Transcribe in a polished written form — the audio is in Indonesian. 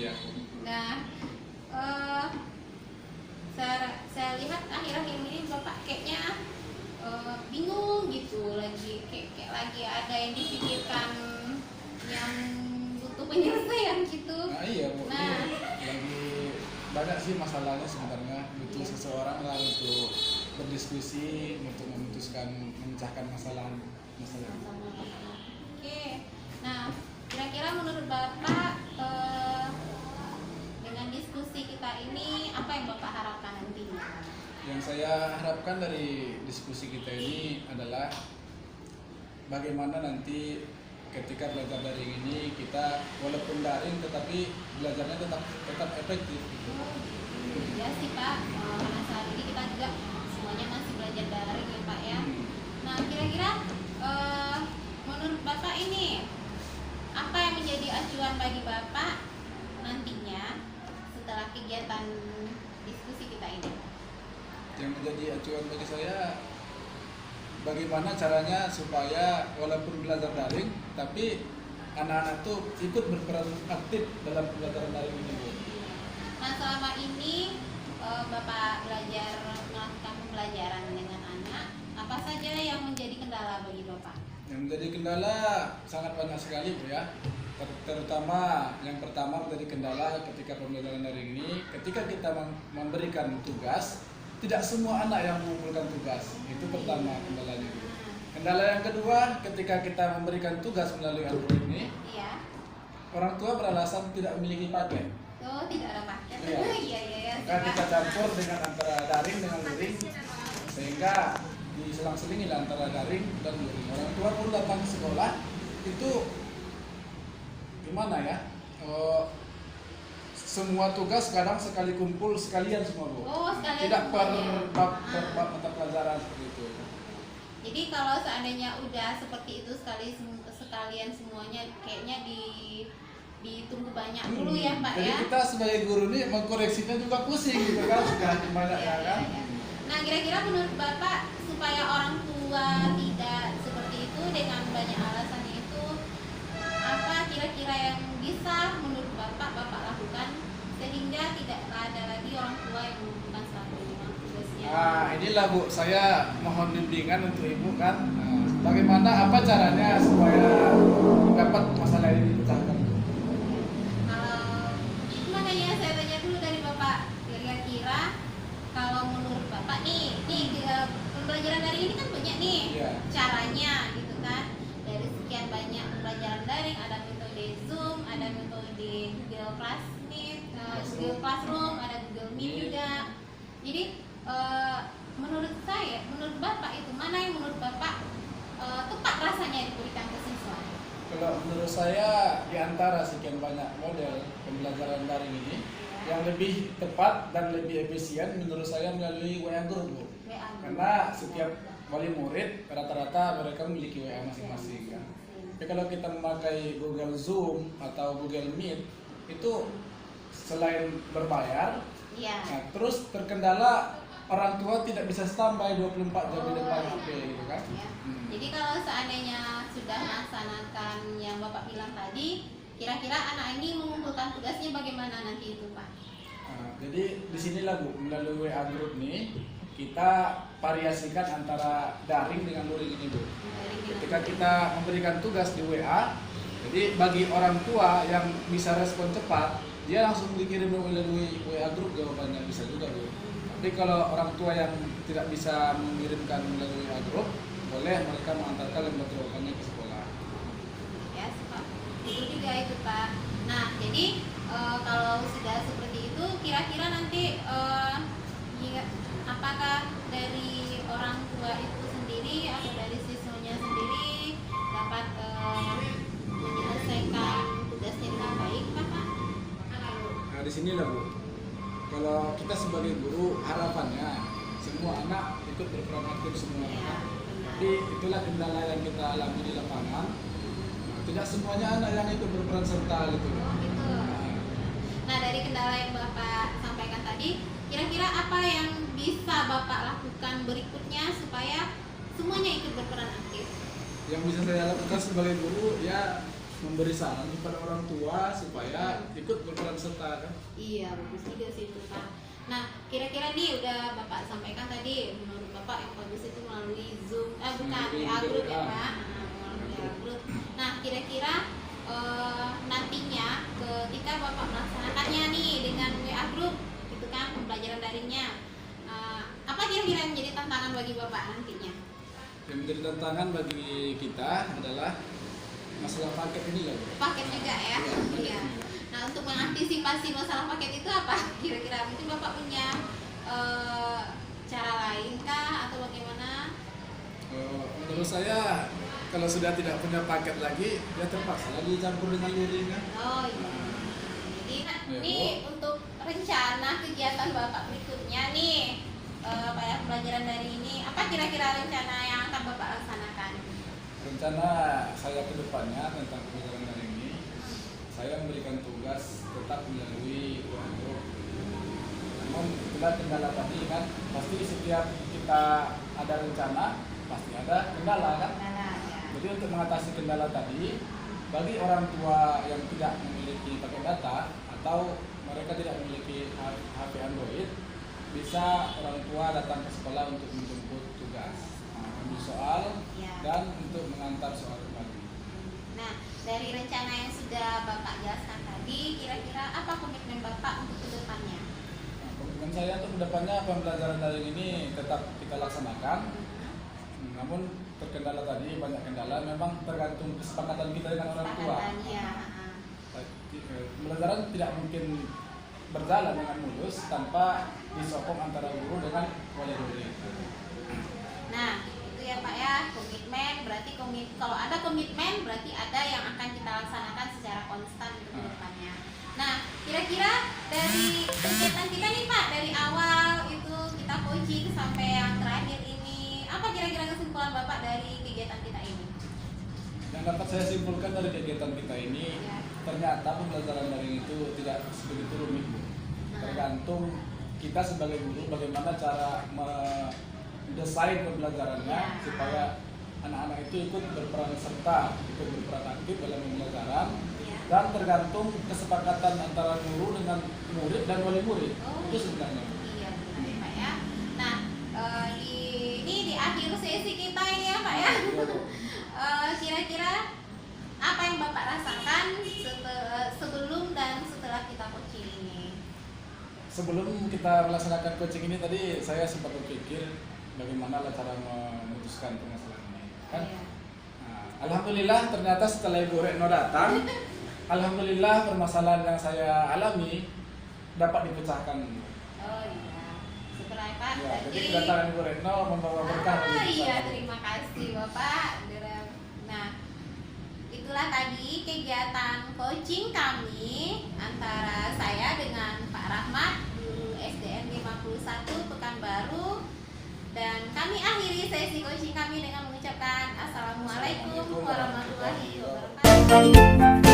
Iya. Nah, eh, saya lihat akhir-akhir ini Bapak kayaknya bingung gitu, kayak lagi ada yang dipikirkan yang butuh penyelesaian gitu. Nah iya Bu, Nah, ini lagi banyak sih masalahnya sebenarnya. Butuh Iya. seseorang lah untuk berdiskusi, untuk memutuskan, memecahkan masalah. sama-sama. Oke. Nah, kira-kira menurut Bapak dengan diskusi kita ini apa yang Bapak harapkan nantinya? Yang saya harapkan dari diskusi kita ini adalah bagaimana nanti ketika belajar daring ini kita walaupun daring tetapi belajarnya tetap efektif gitu. Ya sih Pak, karena saat ini kita juga semuanya masih belajar daring ya Pak ya. Nah, kira-kira menurut Bapak ini apa yang menjadi acuan bagi Bapak nantinya setelah kegiatan diskusi kita ini? Yang menjadi acuan bagi saya bagaimana caranya supaya walaupun belajar daring tapi anak-anak tuh ikut berperan aktif dalam pembelajaran daring ini Bu. Nah, selama ini Bapak belajar melakukan pembelajaran dengan anak, apa saja yang menjadi kendala bagi Bapak? Yang menjadi kendala sangat banyak sekali Bu ya. Terutama yang pertama menjadi kendala ketika pembelajaran daring ini, ketika kita memberikan tugas, tidak semua anak yang mengumpulkan tugas. Itu pertama kendalanya Bu. Kendala yang kedua, ketika kita memberikan tugas melalui Android ini, Iya. orang tua beralasan tidak memiliki paket. Oh, tidak ada paket. Iya. Iya. Maka kita campur dengan antara daring dengan luring, sehingga diselang-selingi antara daring dan luring. Orang tua pun datang ke sekolah itu gimana ya? Semua tugas kadang sekali kumpul sekalian semua Bu. Oh, sekalian Tidak per semuanya. bab mata pelajaran seperti itu. Jadi kalau seandainya udah seperti itu sekalian semuanya kayaknya ditunggu banyak dulu ya Pak Jadi ya. kita sebagai guru nih mengkoreksinya juga pusing gitu kan, sudah banyak Iya, kan. iya. Nah, kira-kira menurut Bapak supaya orang tua tidak seperti itu dengan banyak alasan itu, apa kira-kira yang bisa menurut Bapak lakukan sehingga tidak ada lagi orang tua yang membutuhkan satu tugasnya? Nah, inilah Bu, saya mohon bimbingan untuk Ibu kan. Nah, bagaimana apa caranya supaya dapat masalah ini dipecahkan? Makanya saya tanya dulu dari Bapak, kira-kira kalau menurut Bapak nih pembelajaran daring ini kan banyak nih Iya. caranya gitu kan. Dari sekian banyak pembelajaran daring ada metode Zoom, ada metode Google Classmeet, Google Classroom, ada Google Meet juga. Jadi menurut Bapak itu mana yang menurut Bapak tepat rasanya diberikan ke siswa? Kalau menurut saya di antara sekian banyak model pembelajaran daring ini, yang lebih tepat dan lebih efisien menurut saya melalui WA Group Bu. WA Group. Karena setiap wali murid rata-rata mereka memiliki WA masing-masing kan. Tapi kalau kita memakai Google Zoom atau Google Meet itu selain berbayar, Iya. nah, terus terkendala orang tua tidak bisa standby 24 jam di depan HP gitu kan. Ya. Jadi kalau seandainya sudah melaksanakan yang Bapak bilang tadi, kira-kira anak ini mengumpulkan tugasnya bagaimana nanti itu Pak? Nah, jadi disinilah Bu, melalui WA Group nih kita variasikan antara daring dengan luring ini Bu. Ketika kita memberikan tugas di WA, jadi bagi orang tua yang bisa respon cepat, dia langsung dikirim melalui WA Group jawabannya, bisa juga Bu. Tapi kalau orang tua yang tidak bisa mengirimkan melalui WA Group, boleh mereka mengantarkan lembar jawabannya ke sekolah. Ya, Pak. Itu juga itu Pak. Nah, jadi kalau sudah seperti itu, kira-kira nanti apakah dari orang tua itu sendiri atau dari siswanya sendiri dapat menyelesaikan tugasnya dengan baik, Pak? Nah, di sinilah Bu. Kalau kita sebagai guru harapannya semua anak ikut berperan aktif semua Ya, anak. benar. Tapi itulah kendala yang kita alami di lapangan. Nah, tidak semuanya anak yang ikut berperan serta gitu. Oh, gitu. Nah, Nah, dari kendala yang Bapak sampaikan tadi, kira-kira apa yang bisa Bapak lakukan berikutnya supaya semuanya ikut berperan aktif? yang bisa saya lakukan sebagai guru ya memberi saran kepada orang tua supaya ikut berperan serta kan. Iya, bagus juga sih itu Pak. Nah, kira-kira nih udah Bapak sampaikan tadi, menurut Bapak yang bagus itu melalui Zoom, bukan Melalui WA group ya WA. Pak. Melalui WA group. Nah, kira-kira nantinya ketika Bapak melaksanakannya nih dengan WA group, itu kan pembelajaran daringnya, apa kira-kira yang menjadi tantangan bagi Bapak nantinya? Yang menjadi tantangan bagi kita adalah masalah paket ini ya. Paket juga ya. Iya, paket Iya. juga. Nah, untuk mengantisipasi masalah paket itu apa? Kira-kira mungkin Bapak punya cara lain kah atau bagaimana? Menurut saya kalau sudah tidak punya paket lagi, ya terpaksa lagi campur dengan luring kan. Oh iya. Jadi Ya, ini untuk rencana kegiatan Bapak berikutnya nih, pada pembelajaran dari ini, apa kira-kira rencana yang akan Bapak laksanakan? Rencana saya ke depannya tentang pembelajaran dari ini, saya memberikan tugas tetap melalui WA group. Namun itulah kendala tadi kan, pasti setiap kita ada rencana pasti ada kendala kan. Kendala ya. Jadi untuk mengatasi kendala tadi, bagi orang tua yang tidak memiliki paket data atau mereka tidak memiliki HP Android, bisa orang tua datang ke sekolah untuk menjemput tugas, ambil soal Ya. dan untuk mengantar soal kembali. Nah, dari rencana yang sudah Bapak jelaskan tadi, kira-kira apa komitmen Bapak untuk kedepannya? Nah, komitmen saya untuk kedepannya pembelajaran daring ini tetap kita laksanakan. Namun terkendala tadi banyak kendala, memang tergantung kesepakatan kita dengan orang tua. Kesepakatannya, Pembelajaran tidak mungkin berjalan dengan mulus tanpa disokong antara guru dengan wali murid. Nah, itu ya Pak ya, komitmen berarti kalau ada komitmen berarti ada yang akan kita laksanakan secara konstan untuk kedepannya. Nah, kira-kira dari kegiatan kita nih Pak, dari awal itu kita coaching sampai yang terakhir ini, apa kira-kira kesimpulan Bapak dari kegiatan kita ini? Yang dapat saya simpulkan dari kegiatan kita ini, Ya. ternyata pembelajaran daring itu tidak sebegitu rumit, Bu. Tergantung kita sebagai guru bagaimana cara mendesain pembelajarannya Ya. supaya anak-anak itu ikut berperan serta, ikut berperan aktif dalam pembelajaran, Ya. dan tergantung kesepakatan antara guru dengan murid dan wali murid. Oh. Itu sebenarnya. Iya benar ya Pak ya. Nah, ini di akhir sesi kita ini ya Pak ya. Kira-kira apa yang Bapak rasakan sebelum dan setelah kita coaching ini? Sebelum kita melaksanakan coaching ini tadi saya sempat berpikir bagaimana cara memutuskan permasalahan ini. Kan? Iya. Nah, alhamdulillah ternyata setelah Ibu Retno datang, alhamdulillah permasalahan yang saya alami dapat dipecahkan. Oh iya. Setelah Pak Ya, berarti. jadi kedatangan Ibu Retno membawa berkah. bagi kita. Iya, terima kasih Bapak. Nah, itulah tadi kegiatan coaching kami antara saya dengan Pak Rahmat, guru SDN 51 Pekanbaru, dan kami akhiri sesi coaching kami dengan mengucapkan Assalamualaikum warahmatullahi wabarakatuh.